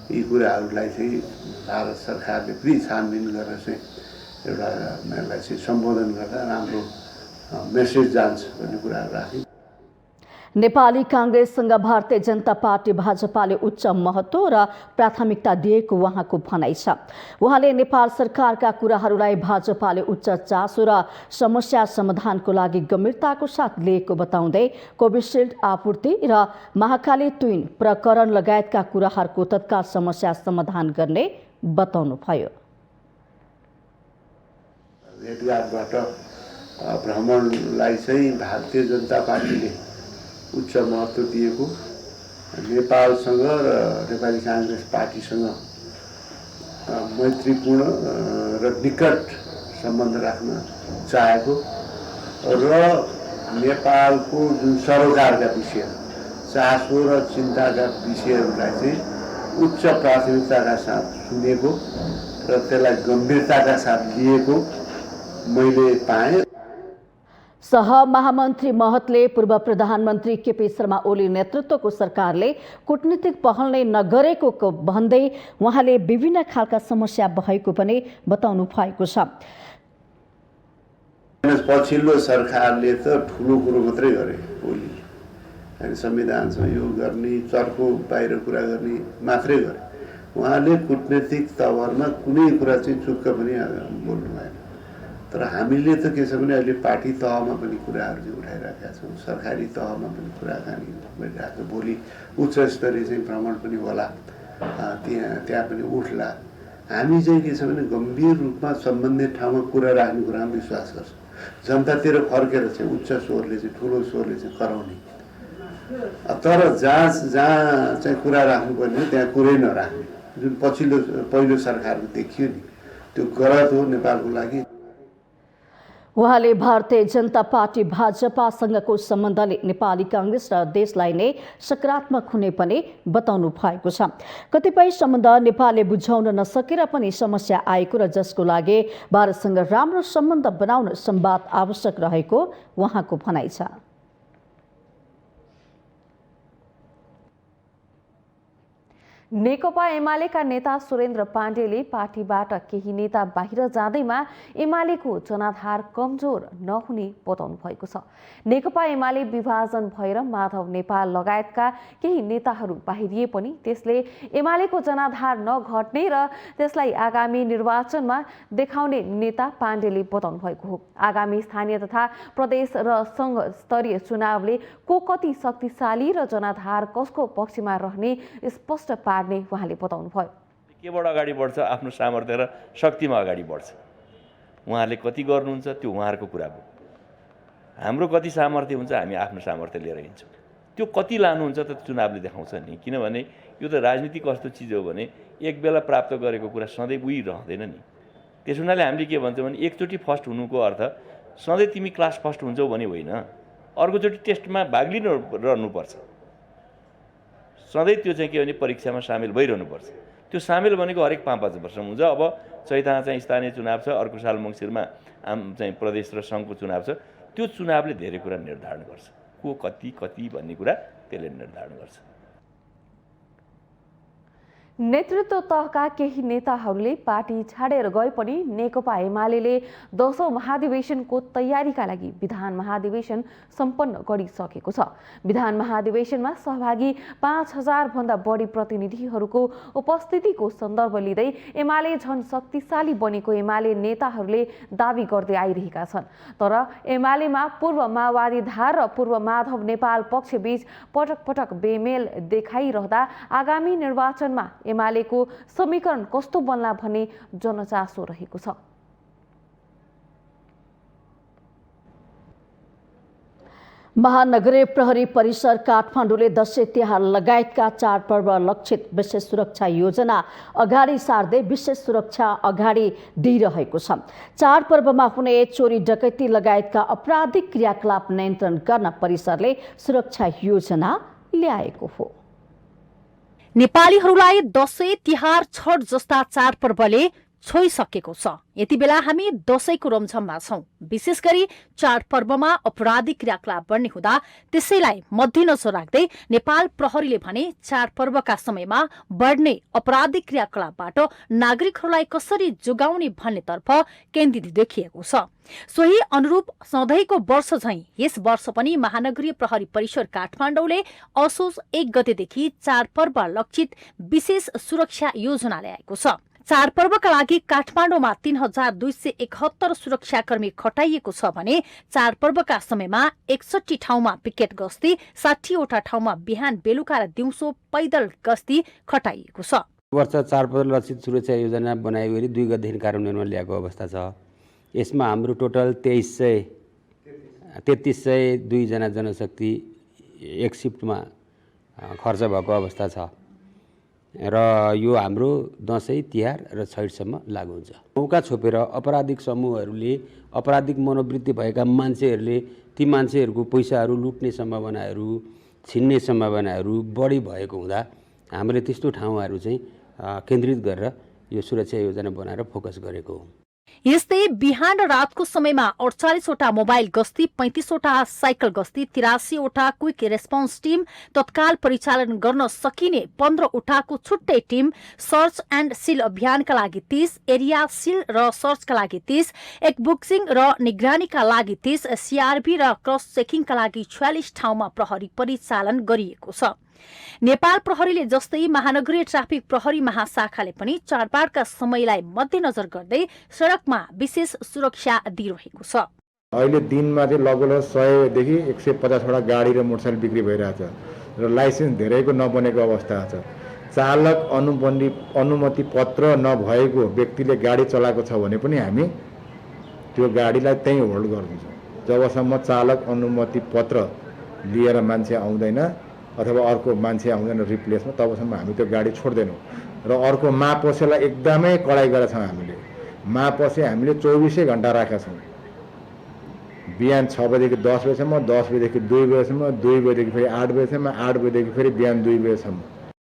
यी कुराहरूलाई चाहिँ भारत सरकारले फेरि छानबिन गरेर चाहिँ एउटा यसलाई चाहिँ सम्बोधन गर्दा राम्रो मेसेज जान्छ भन्ने कुराहरू राखे। नेपाली कांग्रेससँग भारतीय जनता पार्टी भाजपाले उच्च महत्त्व र प्राथमिकता दिएको उहाँको भनाइ छ। उहाँले नेपाल सरकारका कुराहरूलाई भाजपाले उच्च चासो र समस्या समाधानको लागि गम्भीरताको साथ लिएको बताउँदै कोभिसिल्ड आपूर्ति र महाकाली तुइन प्रकरण लगायतका कुराहरूको तत्काल समस्या समाधान गर्ने बताउनुभयो। भेटघाटबाट भ्रमणलाई चाहिँ भारतीय जनता पार्टीले उच्च महत्त्व दिएको, नेपालसँग र नेपाली कांग्रेस पार्टीसँग मैत्रीपूर्ण र निकट सम्बन्ध राख्न चाहेको र नेपालको जुन सरोकारका विषय, चासो र चिन्ताका विषयहरूलाई चाहिँ उच्च प्राथमिकताका साथ सुनेको र त्यसलाई गम्भीरताका साथ लिएको मैले पाएँ। सहमहामन्त्री महतले पूर्व प्रधानमन्त्री केपी शर्मा ओली नेतृत्वको सरकारले कूटनीतिक पहल नै नगरेको भन्दै उहाँले विभिन्न खालका समस्या भएको पनि बताउनु भएको छ। पछिल्लो सरकारले त ठुलो कुरो मात्रै गरे, ओली हैन, संविधानसँग यो गर्ने, चर्को बाहिर कुरा गर्ने मात्रै गरे। उहाँले कूटनीतिक तवरमा कुनै कुरा चाहिँ चुक्क पनि बोल्नु भएन। तर हामीले त के छ भने अहिले पार्टी तहमा पनि कुराहरू चाहिँ उठाइराखेका छौँ, सरकारी तहमा पनि कुराकानी भइरहेको छ। भोलि उच्च स्तरीय चाहिँ भ्रमण पनि होला, त्यहाँ पनि उठ्ला। हामी चाहिँ के छ भने गम्भीर रूपमा सम्बन्धित ठाउँमा कुरा राख्ने कुरामा विश्वास गर्छ। जनतातिर फर्केर चाहिँ उच्च स्वरले चाहिँ ठुलो स्वरले चाहिँ कराउने, तर जहाँ चाहिँ कुरा राख्नुपर्ने त्यहाँ कुरै नराख्ने, जुन पहिलो सरकारको देखियो नि, त्यो गलत हो नेपालको लागि। उहाँले भारतीय जनता पार्टी भाजपासँगको सम्बन्धले नेपाली कांग्रेस र देशलाई नै सकारात्मक हुने पनि बताउनु भएको छ। कतिपय सम्बन्ध नेपालले बुझाउन नसकेर पनि समस्या आएको र जसको लागि भारतसँग राम्रो सम्बन्ध बनाउन संवाद आवश्यक रहेको उहाँको भनाइ छ। नेकपा एमालेका नेता सुरेन्द्र पाण्डेले पार्टीबाट केही नेता बाहिर जाँदैमा एमालेको जनाधार कमजोर नहुने बताउनु भएको छ। नेकपा एमाले विभाजन भएर माधव नेपाल लगायतका केही नेताहरू बाहिरिए पनि त्यसले एमालेको जनाधार नघट्ने र त्यसलाई आगामी निर्वाचनमा देखाउने नेता पाण्डेले बताउनु भएको हो। आगामी स्थानीय तथा प्रदेश र संघ स्तरीय चुनावले को कति शक्तिशाली र जनाधार कसको पक्षमा रहने स्पष्ट पार्ने उहाँले बताउनु भयो। केबाट अगाडि बढ्छ आफ्नो सामर्थ्य र शक्तिमा अगाडि बढ्छ। उहाँहरूले कति गर्नुहुन्छ त्यो उहाँहरूको कुरा हो। हाम्रो कति सामर्थ्य हुन्छ हामी आफ्नो सामर्थ्य लिएर हिँड्छौँ। त्यो कति लानुहुन्छ त चुनावले देखाउँछ नि। किनभने यो त राजनीति कस्तो चिज हो भने एक बेला प्राप्त गरेको कुरा सधैँ उही रहँदैन नि। त्यस हुनाले हामीले के भन्छौँ भने एकचोटि फर्स्ट हुनुको अर्थ सधैँ तिमी क्लास फर्स्ट हुन्छौ भने होइन, अर्कोचोटि टेस्टमा भाग लिइरहनुपर्छ। सधैँ त्यो चाहिँ के भने परीक्षामा सामेल भइरहनुपर्छ। त्यो सामेल भनेको हरेक 5-5 वर्षमा हुन्छ। अब चैतामा चाहिँ स्थानीय चुनाव छ, अर्को साल मङ्सिरमा चाहिँ प्रदेश र सङ्घको चुनाव छ। त्यो चुनावले धेरै कुरा निर्धारण गर्छ। को कति भन्ने कुरा त्यसले निर्धारण गर्छ। नेतृत्व तहका केही नेताहरूले पार्टी छाडेर गए पनि नेकपा एमाले 10औं महाधिवेशनको तयारीका लागि विधान महाधिवेशन सम्पन्न गरिसकेको छ। विधान महाधिवेशनमा सहभागी 5000 भन्दा बढी प्रतिनिधिहरूको उपस्थितिको सन्दर्भ लिँदै एमाले झन शक्तिशाली बनेको एमाले नेताहरूले दावी गर्दै आइरहेका छन्। तर एमालेमा पूर्व माओवादी धार र पूर्व माधव नेपाल पक्षबीच पटक पटक बेमेल देखाइरहँदा आगामी निर्वाचनमा एमालेको समीकरण कस्तो बन्ला भन्ने जनचासो रहेको छ। महानगरीय प्रहरी परिसर काठमाडौँले दशैं तिहार लगायतका चाडपर्व लक्षित विशेष सुरक्षा योजना अगाडि सार्दै विशेष सुरक्षा अगाडि दिइरहेको छ। चाडपर्वमा हुने चोरी डकैती लगायतका आपराधिक क्रियाकलाप नियन्त्रण गर्न परिसरले सुरक्षा योजना ल्याएको हो। नेपालीहरूलाई दशैं तिहार छठ जस्ता चाडपर्वले छोइसकेको छ। यति बेला हामी दशैंको रमझममा छौं। विशेष गरी चाडपर्वमा आपराधिक क्रियाकलाप बढ्ने हुँदा त्यसैलाई मध्यनजर राख्दै नेपाल प्रहरीले भने चाडपर्वका समयमा बढ्ने आपराधिक क्रियाकलापबाट नागरिकहरूलाई कसरी जोगाउने भन्नेतर्फ केन्द्रित देखिएको छ। सोही अनुरूप सधैँको वर्ष झैं यस वर्ष पनि महानगरीय प्रहरी परिसर काठमाडौँले असोज 1 गतेदेखि चाडपर्व लक्षित विशेष सुरक्षा योजना ल्याएको छ। चाडपर्वका लागि काठमाडौँमा 3271 सुरक्षाकर्मी खटाइएको छ भने चाडपर्वका समयमा 61 ठाउँमा पिकेट गस्ती, 60 वटा ठाउँमा बिहान बेलुका र दिउँसो पैदल गस्ती खटाइएको छ। वर्ष चाडपर्व लक्षित सुरक्षा योजना बनाइ गरी 2 गतेदेखि कार्यान्वयनमा ल्याएको अवस्था छ। यसमा हाम्रो टोटल 3302 जना जनशक्ति एक शिफ्टमा खर्च भएको अवस्था छ र यो हाम्रो दशैं तिहार र छैठसम्म लागू हुन्छ। मौका छोपेर अपराधिक समूहहरूले अपराधिक मनोवृत्ति भएका मान्छेहरूले ती मान्छेहरूको पैसाहरू लुट्ने सम्भावनाहरू, छिन्ने सम्भावनाहरू बढी भएको हुँदा हामीले त्यस्तो ठाउँहरू चाहिँ केन्द्रित गरेर यो सुरक्षा योजना बनाएर फोकस गरेको हो। यस्तै बिहान र रातको समयमा 48 वटा मोबाइल गस्ती, 35 वटा साइकल गस्ती, 83 वटा क्विक रेस्पोन्स टिम, तत्काल परिचालन गर्न सकिने 15 वटाको छुट्टै टिम, सर्च एन्ड सिल अभियानका लागि 30, एरिया सिल र सर्चका लागि 30, एकबुक्सिङ र निगरानीका लागि 30, सीआरबी र क्रस चेकिङका लागि 46 ठाउँमा प्रहरी परिचालन गरिएको छ। नेपाल प्रहरीले जस्तै महानगरीय ट्राफिक प्रहरी महाशाखाले पनि चाडबाडका समयलाई मध्यनजर गर्दै सडकमा विशेष सुरक्षा दिइरहेको छ। अहिले दिनमा चाहिँ लगभग 100 देखि 150 वटा गाडी र मोटरसाइकल बिक्री भइरहेछ र लाइसेन्स धेरैको नबनेको अवस्था छ। चालक अनुमति पत्र नभएको व्यक्तिले गाडी चलाएको छ भने पनि हामी त्यो गाडीलाई त्यही होल्ड गर्छौँ। जबसम्म चालक अनुमति पत्र लिएर मान्छे आउँदैन अथवा अर्को मान्छे आउँदैन रिप्लेसमा, तबसम्म हामी त्यो गाडी छोड्दैनौँ। र अर्को मापसेलाई एकदमै कडाइ गरेका छौँ हामीले। मापसे हामीले 24 घण्टा राखेका छौँ। बिहान 6 बजेदेखि 10 बजेसम्म, 10 बजेदेखि 2 बजेसम्म, 2 बजेदेखि फेरि 8 बजेसम्म, 8 बजेदेखि फेरि बिहान 2 बजेसम्म।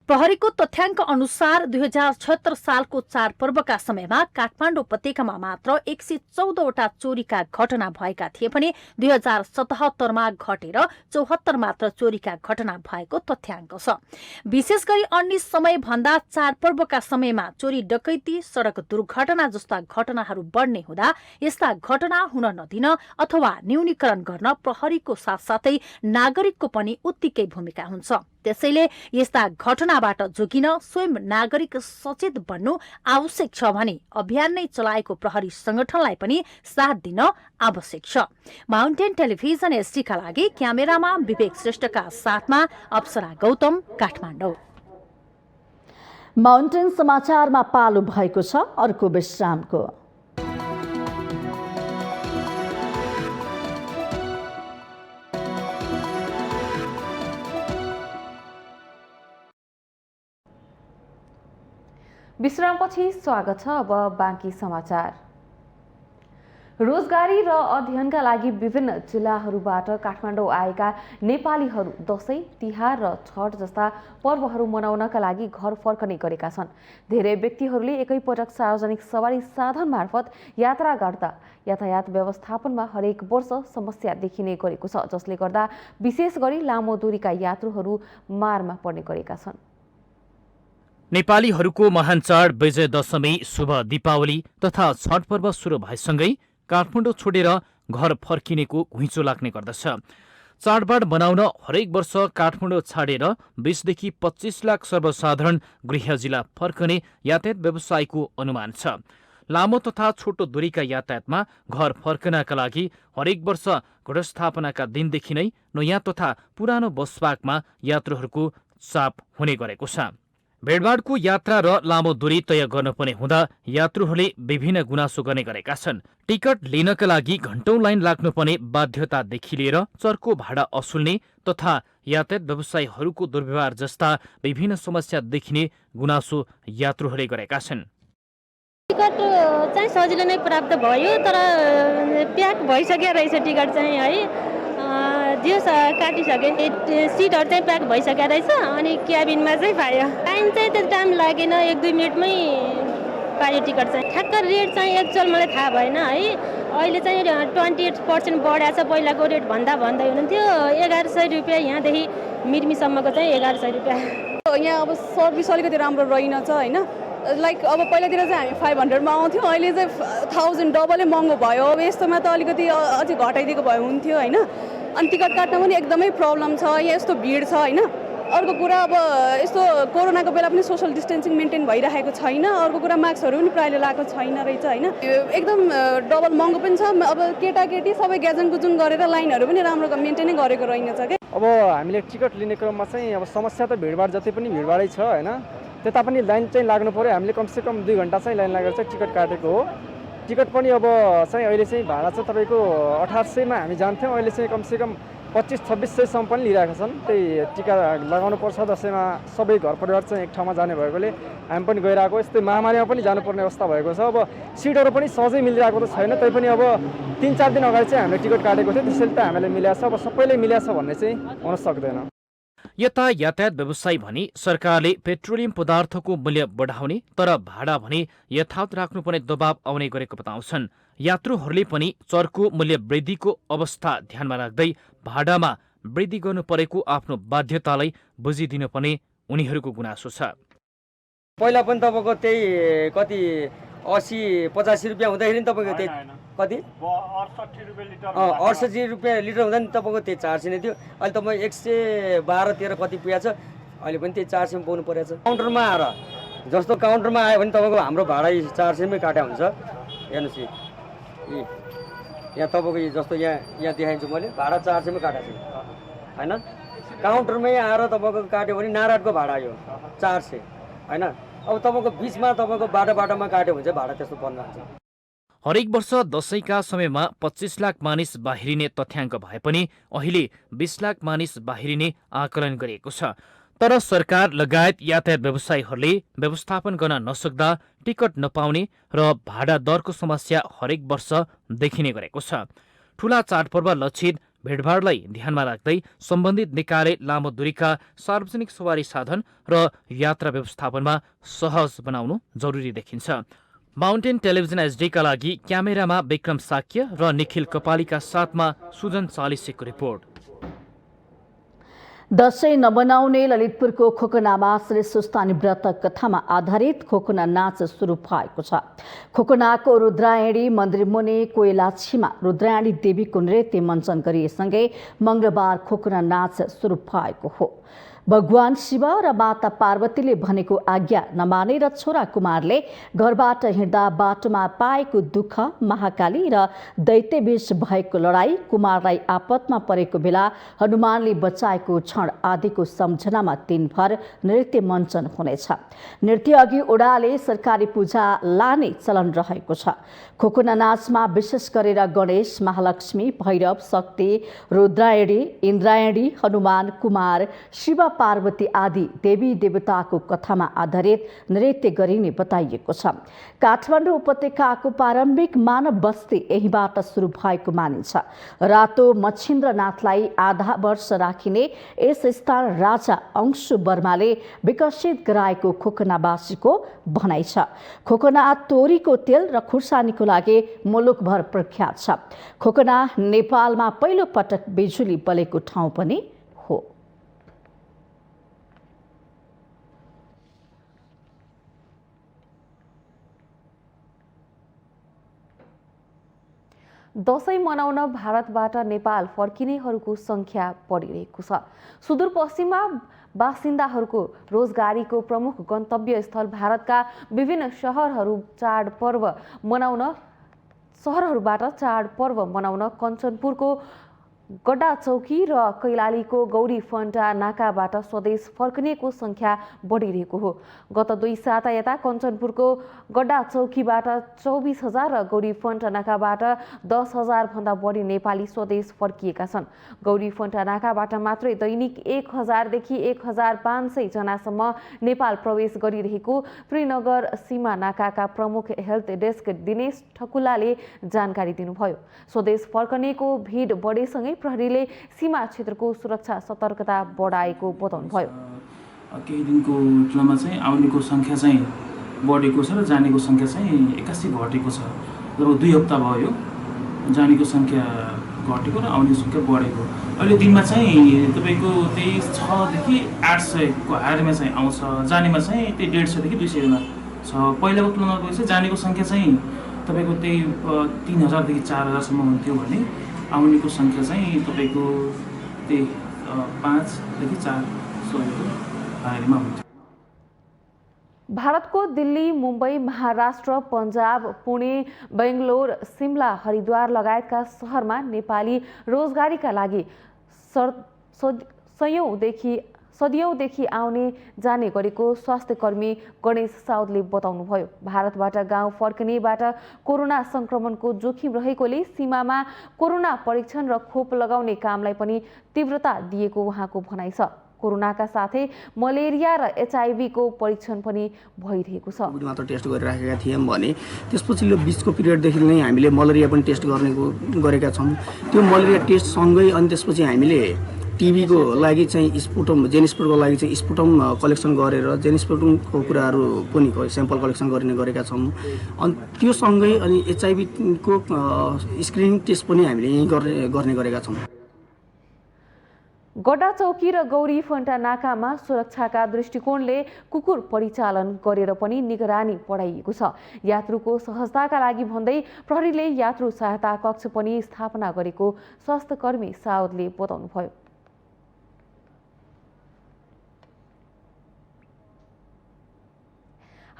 प्रहरीको तथ्याङ्क अनुसार 2076 सालको चाडपर्वका समयमा काठमाडौँ उपत्यकामा मात्र 114वटा चोरीका घटना भएका थिए भने 2077मा घटेर 74 मात्र चोरीका घटना भएको तथ्याङ्क छ। विशेष गरी अन्य समयभन्दा चाडपर्वका समयमा चोरी डकैती सडक दुर्घटना जस्ता घटनाहरू बढ्ने हुँदा यस्ता घटना हुन नदिन अथवा न्यूनीकरण गर्न प्रहरीको साथसाथै नागरिकको पनि उत्तिकै भूमिका हुन्छ। त्यसैले यस्ता घटनाबाट जोगिन स्वयं नागरिक सचेत बन्नु आवश्यक छ भने अभियान नै चलाएको प्रहरी संगठनलाई पनि साथ दिन आवश्यक छ। माउन्टेन टेलिभिजन एसटीका लागि क्यामेरामा विवेक श्रेष्ठका साथमा अप्सरा गौतम, काठमाडौँ। माउन्टेन समाचारमा पालो भएको छ अर्को विश्रामको। विश्रामपछि स्वागत छ। अब बाँकी समाचार। रोजगारी र अध्ययनका लागि विभिन्न जिल्लाहरूबाट काठमाडौँ आएका नेपालीहरू दशैं, तिहार र छठ जस्ता पर्वहरू मनाउनका लागि घर फर्कने गरेका छन्। धेरै व्यक्तिहरूले एकैपटक सार्वजनिक सवारी साधन मार्फत यात्रा गर्दा यातायात व्यवस्थापनमा हरेक वर्ष समस्या देखिने गरेको छ, जसले गर्दा विशेष गरी लामो दूरीका यात्रुहरू मारमा पर्ने गरेका छन्। नेपालीहरूको महान चाड विजय दशमी, शुभ दीपावली तथा छठ पर्व सुरु भएसँगै काठमाडौँ छोडेर घर फर्किनेको घुइँचो लाग्ने गर्दछ। चाडबाड मनाउन हरेक वर्ष काठमाडौँ छाडेर 20देखि 25 लाख सर्वसाधारण गृह जिल्ला फर्कने यातायात व्यवसायको अनुमान छ। लामो तथा छोटो दूरीका यातायातमा घर फर्कनका लागि हरेक वर्ष घटस्थापनाका दिनदेखि नै नयाँ तथा पुरानो बसपार्कमा यात्रुहरूको चाप हुने गरेको छ। भेडभाडको यात्रा र लामो दूरी तय गर्नुपर्ने हुँदा यात्रुहरूले विभिन्न गुनासो गर्ने गरेका छन्। टिकट लिनका लागि घण्टौं लाइन लाग्नुपर्ने बाध्यतादेखि लिएर चर्को भाडा असुल्ने तथा यातायात व्यवसायीहरूको दुर्व्यवहार जस्ता विभिन्न समस्या देखिने गुनासो यात्रुहरूले गरेका छन्। टिकट चाहिँ सजिलो नै प्राप्त भयो, तर प्याक भइसक्यो रहेछ टिकट चाहिँ है। जे काटिसके सिटहरू चाहिँ प्याक भइसकेको रहेछ, अनि क्याबिनमा चाहिँ पायो। टाइम चाहिँ त्यति टाइम लागेन, 1-2 मिनटमै पायो टिकट चाहिँ। ठ्याक्क रेट चाहिँ एक्चुअल मलाई थाहा भएन है। अहिले चाहिँ 28% बढाएको छ, पहिलाको रेट भन्दै हुनुहुन्थ्यो 1100 रुपियाँ, यहाँदेखि मिर्मीसम्मको चाहिँ 1100 रुपियाँ। यहाँ अब सर्भिस अलिकति राम्रो रहेनछ होइन। लाइक अब पहिलातिर चाहिँ हामी 500मा आउँथ्यौँ, अहिले चाहिँ 1000 डबलै महँगो भयो। अब यस्तोमा त अलिकति अझै घटाइदिएको भए हुन्थ्यो होइन। अनि टिकट काट्न पनि एकदमै प्रब्लम छ, यहाँ यस्तो भिड छ होइन। अर्को कुरा अब यस्तो कोरोनाको बेला पनि सोसल डिस्टेन्सिङ मेन्टेन भइरहेको छैन। अर्को कुरा मास्कहरू पनि प्रायले लगाएको छैन रहेछ होइन। एकदम डबल महँगो पनि छ। अब केटाकेटी सबै ग्याजन गुजुन गरेर लाइनहरू पनि राम्रो मेन्टेनै गरेको रहेनछ क्या। अब हामीले टिकट लिने क्रममा चाहिँ अब समस्या त भिडभाड जति पनि भिडभाडै छ होइन। त्यता पनि लाइन चाहिँ लाग्नु पऱ्यो। हामीले कमसेकम 2 घन्टा चाहिँ लाइन लागेर चाहिँ टिकट काटेको हो। टिकट पनि अब चाहिँ अहिले चाहिँ भाडा चाहिँ तपाईँको 1800मा हामी जान्थ्यौँ, अहिले चाहिँ कमसेकम 2500-2600सम्म पनि लिइरहेका छन्। त्यही टिका लगाउनु पर्छ दसैँमा। सबै घर परिवार चाहिँ एक ठाउँमा जाने भएकोले हामी पनि गइरहेको। यस्तै महामारीमा पनि जानुपर्ने अवस्था भएको छ। अब सिटहरू पनि सहजै मिलिरहेको त छैन, तैपनि अब 3-4 दिन अगाडि चाहिँ हामीले टिकट काटेको थियो, त्यसैले त हामीले मिलाएको छ। अब सबैले मिलाएको छ भन्ने चाहिँ हुन सक्दैन। यता यातायात व्यवसायी भने सरकारले पेट्रोलियम पदार्थको मूल्य बढाउने तर भाडा भने यथावत राख्नुपर्ने दबाव आउने गरेको बताउँछन्। यात्रुहरूले पनि चर्को मूल्य वृद्धिको अवस्था ध्यानमा राख्दै भाडामा वृद्धि गर्नु परेको आफ्नो बाध्यतालाई बुझिदिनुपर्ने उनीहरूको गुनासो छ। पहिला पनि तपाईँको त्यही कति 80-85 रुपियाँ हुँदाखेरि तपाईँको त्यही कति 68 रुपियाँ लिटर हुँदा नि तपाईँको त्यही 400 नै थियो। अहिले तपाईँ 112-13 कति पुगेको छ, अहिले पनि त्यही 400 पाउनु परेको छ। काउन्टरमा आएर जस्तो काउन्टरमा आयो भने तपाईँको हाम्रो भाडा 400मै काट्या हुन्छ। हेर्नुहोस् यहाँ तपाईँको जस्तो यहाँ देखाइन्छु मैले भाडा 400मै काटेको छु होइन। काउन्टरमै आएर तपाईँको काट्यो भने नारायणको भाडा यो 400 होइन। अब तपाईँको बिचमा तपाईँको बाटोमा काट्यो भने चाहिँ भाडा त्यस्तो पर्न जान्छ। हरेक वर्ष दशैंका समयमा 25 लाख मानिस बाहिरिने तथ्याङ्क भए पनि अहिले 20 लाख मानिस बाहिरिने आकलन गरिएको छ। तर सरकार लगायत यातायात व्यवसायीहरूले व्यवस्थापन गर्न नसक्दा टिकट नपाउने र भाडा दरको समस्या हरेक वर्ष देखिने गरेको छ। ठूला चाडपर्व लक्षित भिडभाडलाई ध्यानमा राख्दै सम्बन्धित निकायले लामो दूरीका सार्वजनिक सवारी साधन र यात्रा व्यवस्थापनमा सहज बनाउनु जरुरी देखिन्छ। माउन्टेन टेलिभिजन एचडीका लागि क्यामेरामा विक्रम साक्य र निखिल कपालीका साथमा सुजन चालिसेको रिपोर्ट। दशैं नमनाउने ललितपुरको खोकनामा श्री सुस्तानी व्रत कथामा आधारित खोकना नाच सुरु भएको छ। खोकनाको रुद्रायणी मन्दिर मुनि कोइलाछीमा रुद्रायणी देवीको नृत्य मञ्चन गरिएसँगै मंगलबार खोकना नाच सुरु भएको हो। भगवान शिव र माता पार्वतीले भनेको आज्ञा नमानेर छोरा कुमारले घरबाट हिँड्दा बाटोमा पाएको दुःख, महाकाली र दैत्यबीच भएको लडाई, कुमारलाई आपतमा परेको बेला हनुमानले बचाएको क्षण आदिको सम्झनामा दिनभर नृत्य मञ्चन हुनेछ। नृत्य अघि ओडाले सरकारी पूजा लाने चलन रहेको छ। खोकना नाचमा विशेष गरेर गणेश, महालक्ष्मी, भैरव, शक्ति, रुद्रायणी, इन्द्रायणी, हनुमान, कुमार, शिव पार्वती आदि देवी देवताको कथामा आधारित नृत्य गरिने बताइएको छ। काठमाडौँ उपत्यकाको प्रारम्भिक मानव बस्ती यहीबाट सुरु भएको मानिन्छ। रातो मच्छिन्द्रनाथलाई आधा वर्ष राखिने यस स्थान राजा अंशु वर्माले विकसित गराएको खोकनावासीको भनाइ छ। खोकना तोरीको तेल र खुर्सानीको लागि मुलुकभर प्रख्यात छ। खोकना नेपालमा पहिलो पटक बिजुली बलेको ठाउँ पनि हो। दशैं मनाउन भारतबाट नेपाल फर्किनेहरूको संख्या बढिरहेको छ। सुदूरपश्चिममा बासिन्दाहरूको रोजगारीको प्रमुख गन्तव्य स्थल भारतका विभिन्न सहरहरूबाट चाडपर्व मनाउन कञ्चनपुरको गड्डा चौकी र कैलालीको गौरी फन्टा नाकाबाट स्वदेश फर्किनेको संख्या बढिरहेको हो। गत 2 साता यता कञ्चनपुरको गड्डा चौकीबाट 24,000 र गौरी फन्टा नाकाबाट 10,000 भन्दा बढी नेपाली स्वदेश फर्किएका छन्। गौरी फन्टा नाकाबाट मात्रै दैनिक 1,000 देखि 1,500 जनासम्म नेपाल प्रवेश गरिरहेको त्रिनगर सीमा नाकाका प्रमुख हेल्थ डेस्क दिनेश ठकुलाले जानकारी दिनुभयो। स्वदेश फर्कनेको भिड बढेसँगै प्रहरीले सीमा क्षेत्रको सुरक्षा सतर्कता बढाएको बताउनुभयो। केही दिनको तुलनामा चाहिँ आउनेको संख्या चाहिँ बढेको छ र जानेको संख्या चाहिँ 81 घटेको छ। लगभग 2 हप्ता भयो जानेको संख्या घटेको र आउने संख्या बढेको। अहिले दिनमा चाहिँ तपाईको त्यही 6 देखि 800 को हारमा चाहिँ आउँछ। जानेमा चाहिँ त्यही 150 देखि 200 मा छ। पहिलाको तुलनामा चाहिँ जानेको संख्या चाहिँ तपाईको त्यही 3,000 देखि 4,000 सम्म हुन्थ्यो भने आउनेको संख्या चाहिँ तपाईको त्यही 5 देखि 400 हारमा हुन्थ्यो। भारतको दिल्ली, मुम्बई, महाराष्ट्र, पन्जाब, पुणे, बेङ्गलोर, सिमला, हरिद्वार लगायतका सहरमा नेपाली रोजगारीका लागि सदियौँदेखि आउने जाने गरेको स्वास्थ्यकर्मी गणेश साउदले बताउनुभयो। भारतबाट गाउँ फर्किनेबाट कोरोना संक्रमणको जोखिम रहेकोले सीमामा कोरोना परीक्षण र खोप लगाउने कामलाई पनि तीव्रता दिएको उहाँको भनाइ छ। कोरोनाका साथै मलेरिया र HIV को परीक्षण पनि भइरहेको छ। मात्र टेस्ट गरिराखेका थियौँ भने त्यसपछिल्लो बिचको पिरियडदेखि नै हामीले मलेरिया पनि टेस्ट गरेका छौँ। त्यो मलेरिया टेस्ट सँगै अनि त्यसपछि हामीले टिबीको लागि चाहिँ जेनिस्पुटको लागि चाहिँ स्पुटम कलेक्सन गरेर जेनिस्पुटमको कुराहरू पनि स्याम्पल कलेक्सन गरेका छौँ। अनि त्यो सँगै अनि HIV को स्क्रिनिङ टेस्ट पनि हामीले यहीँ गर्ने गरेका छौँ। गड्डा चौकी र गौरी फन्टा नाकामा सुरक्षाका दृष्टिकोणले कुकुर परिचालन गरेर पनि निगरानी बढाइएको छ। यात्रुको सहजताका लागि भन्दै प्रहरीले यात्रु सहायता कक्ष पनि स्थापना गरेको स्वास्थ्यकर्मी साउदले बताउनुभयो।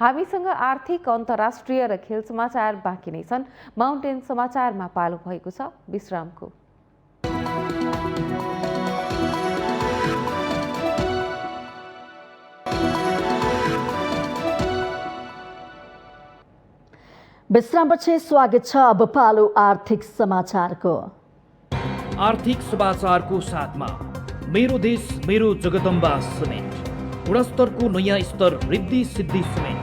हामीसँग आर्थिक, अन्तर्राष्ट्रिय र खेल समाचार बाँकी नै छन्। माउन्टेन समाचारमा पालो भएको छ विश्रामको। विश्रामपछि स्वागत छ। अब पालो आर्थिक समाचारको। आर्थिक समाचारको साथमा मेरो देश मेरो जगदम्बा सिमेन्ट, गुणस्तरको नयाँ स्तर रिद्धि सिद्धि सिमेन्ट,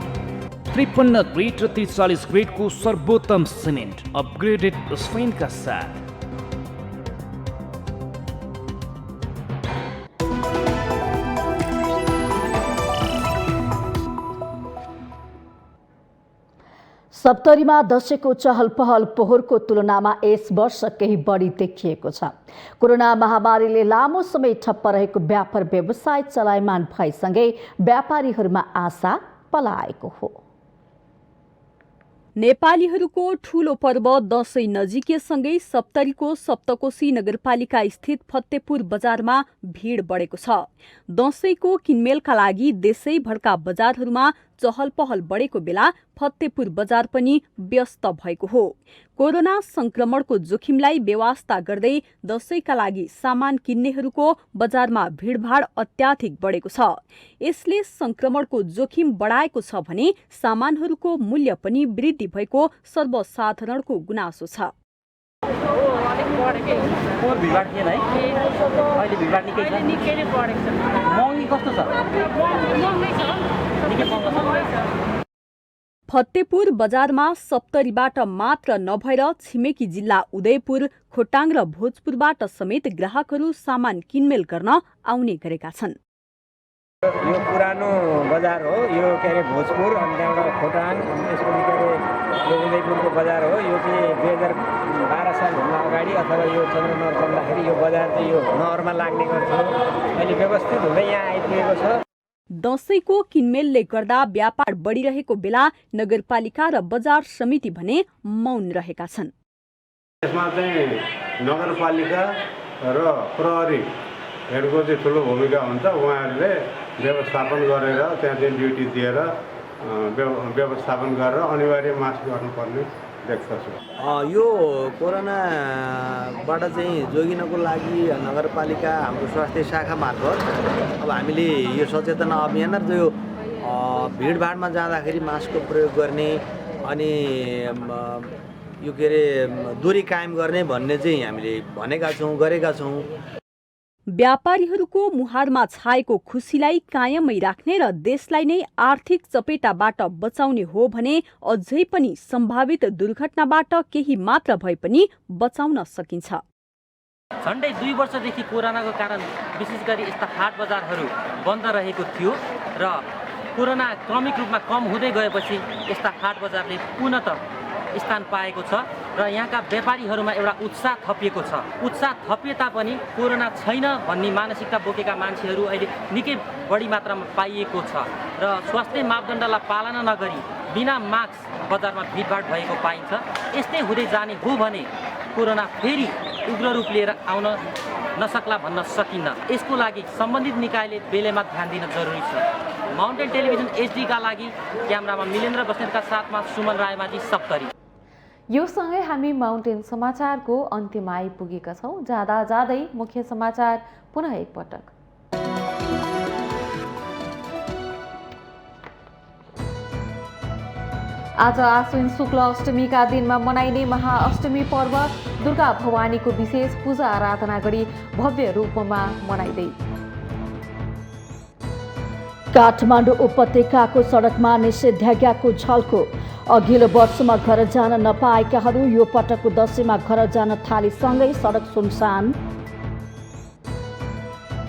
53 ग्रेड र 43 ग्रेडको सर्वोत्तम सिमेन्ट अपग्रेडेड स्पेनका साथ। सप्तरीमा दशैंको चहल पहल पोहोरको तुलनामा यस वर्ष केही बढी देखिएको छ। कोरोना महामारीले लामो समय ठप्प रहेको व्यापार व्यवसाय चलायमान भएसँगै व्यापारीहरूमा आशा पलाएको हो। नेपालीहरूको ठूलो पर्व दशैं नजिकेसँगै सप्तरीको सप्तकोशी नगरपालिका स्थित फतेपुर बजारमा भीड़ बढेको छ। दशैंको किनमेलका लागि देशैभरका बजारहरूमा चहल पहल बढेको बेला फतेपुर बजार पनि व्यस्त भएको हो। कोरोना संक्रमणको जोखिमलाई बेवास्ता गर्दै दशैंका लागि सामान किन्नेहरूको बजारमा भीड़भाड़ अत्याधिक बढेको छ। यसले संक्रमणको जोखिम बढाएको छ भने सामानहरूको मूल्य पनि वृद्धि भएको सर्वसाधारणको गुनासो छ। फतेपुर बजारमा सप्तरीबाट मात्र नभएर छिमेकी जिल्ला उदयपुर, खोटाङ र भोजपुरबाट समेत ग्राहकहरू सामान किनमेल गर्न आउने गरेका छन्। यो पुरानो बजार हो, यो के अरे भोजपुर, अनि त्यहाँबाट खोटाङ, अनि त्यसपछि के अरे यो उदयपुरको बजार हो। यो चाहिँ 2012 सालभन्दा अगाडि अथवा यो चन्द्रनगर चल्दाखेरि यो बजार चाहिँ यो नहरमा लाग्ने गर्थ्यो। अहिले व्यवस्थित हुँदै यहाँ आइपुगेको छ। दशैंको किनमेलले गर्दा व्यापार बढिरहेको बेला नगरपालिका र बजार समिति भने मौन रहेका छन्। यसमा चाहिँ नगरपालिका र प्रहरीहरूको चाहिँ ठुलो भूमिका हुन्छ। उहाँहरूले व्यवस्थापन गरेर त्यहाँ चाहिँ ड्युटी दिएर व्यवस्थापन गरेर अनिवार्य मास्क गर्नुपर्ने देख्दछु। यो कोरोनाबाट चाहिँ जोगिनको लागि नगरपालिका हाम्रो स्वास्थ्य शाखा मार्फत अब हामीले यो सचेतना अभियान र यो भिडभाडमा जाँदाखेरि मास्कको प्रयोग गर्ने अनि यो के अरे दूरी कायम गर्ने भन्ने चाहिँ हामीले भनेका छौँ, गरेका छौँ। व्यापारीहरूको मुहारमा छाएको खुसीलाई कायमै राख्ने र देशलाई नै आर्थिक चपेटाबाट बचाउने हो भने अझै पनि सम्भावित दुर्घटनाबाट केही मात्र भए पनि बचाउन सकिन्छ। झन्डै 2 वर्षदेखि कोरोनाको कारण विशेष गरी यस्ता हाट बजारहरू बन्द रहेको थियो र कोरोना क्रमिक रूपमा कम हुँदै गएपछि यस्ता हाट बजारले पुनः स्थान पाएको छ र यहाँका व्यापारीहरूमा एउटा उत्साह थपिएको छ। उत्साह थपिए तापनि कोरोना छैन भन्ने मानसिकता बोकेका मान्छेहरू अहिले निकै बढी मात्रामा पाइएको छ र स्वास्थ्य मापदण्डलाई पालना नगरी बिना मास्क बजारमा भिडभाड भएको पाइन्छ। यस्तै हुँदै जाने हो भने कोरोना फेरि उग्र रूप लिएर आउन नसक्ला भन्न सकिन्न। यसको लागि सम्बन्धित निकायले बेलैमा ध्यान दिन जरुरी छ। माउन्टेन टेलिभिजन HD का लागि क्यामेरामा मिलेन्द्र बस्नेतका साथमा सुमन रायमाझी, सप्तरी। यो सँगै हामी माउन्टेन समाचारको अन्त्यमा आइपुगेका छौँ। जाँदा जाँदै मुख्य समाचार पुनः एकपटक। आज आश्विन शुक्ल अष्टमीका दिनमा मनाइने महाअष्टमी पर्व दुर्गा भवानीको विशेष पूजा आराधना गरी भव्य रूपमा मनाइँदै काठमाडौँ उपत्यकाको सडकमा निषेधाज्ञाको झल्को। अघिल्लो वर्षमा घर जान नपाएकाहरू यो पटकको दशैंमा घर जान थालेसँगै सडक सुनसान।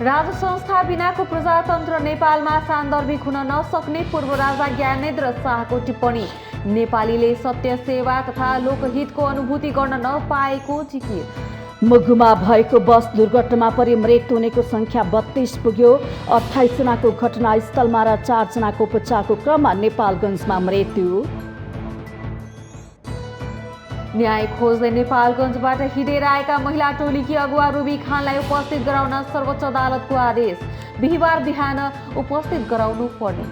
राज संस्था बिनाको प्रजातन्त्र नेपालमा सान्दर्भिक हुन नसक्ने पूर्व राजा ज्ञानेन्द्र शाहको टिप्पणी। नेपालीले सत्य, सेवा तथा लोकहितको अनुभूति गर्न नपाएको जिकिर। मुगुमा भएको बस दुर्घटनामा परि मृत्यु हुनेको संख्या 32 पुग्यो। 28 जनाको घटनास्थलमा र 4 जनाको उपचारको क्रममा नेपालगञ्जमा मृत्यु। न्याय खोज्दै नेपालगञ्जबाट हिँडेर आएका महिला टोलीकी अगुवा रुबी खानलाई उपस्थित गराउन सर्वोच्च अदालतको आदेश। बिहिबार बिहान उपस्थित गराउनु पर्ने।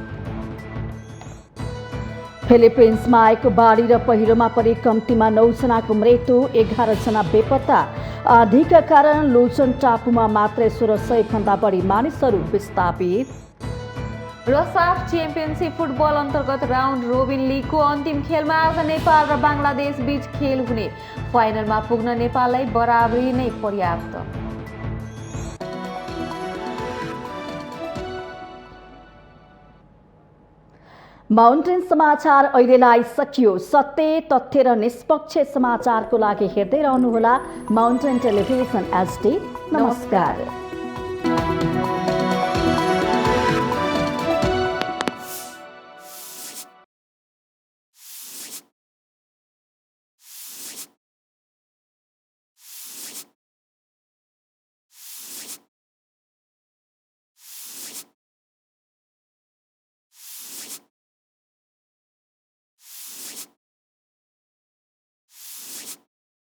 फिलिपिन्समा आएको बाढी र पहिरोमा परि कम्तीमा 9 जनाको मृत्यु, 11 जना बेपत्ता। आँधीका कारण लुजन टापुमा मात्रै 1600 भन्दा बढी मानिसहरू विस्थापित। र साफ च्याम्पियनसिप फुटबल अन्तर्गत राउन्ड रोबिन लिगको अन्तिम खेलमा आज नेपाल र बङ्गलादेश बीच खेल हुने। फाइनलमा पुग्न नेपाललाई बराबरी नै पर्याप्त। माउन्टेन समाचार अहिलेलाई सकियो। सत्य, तथ्य र निष्पक्ष समाचारको लागि हेर्दै रहनुहोला माउन्टेन टेलिभिजन HD। नमस्कार।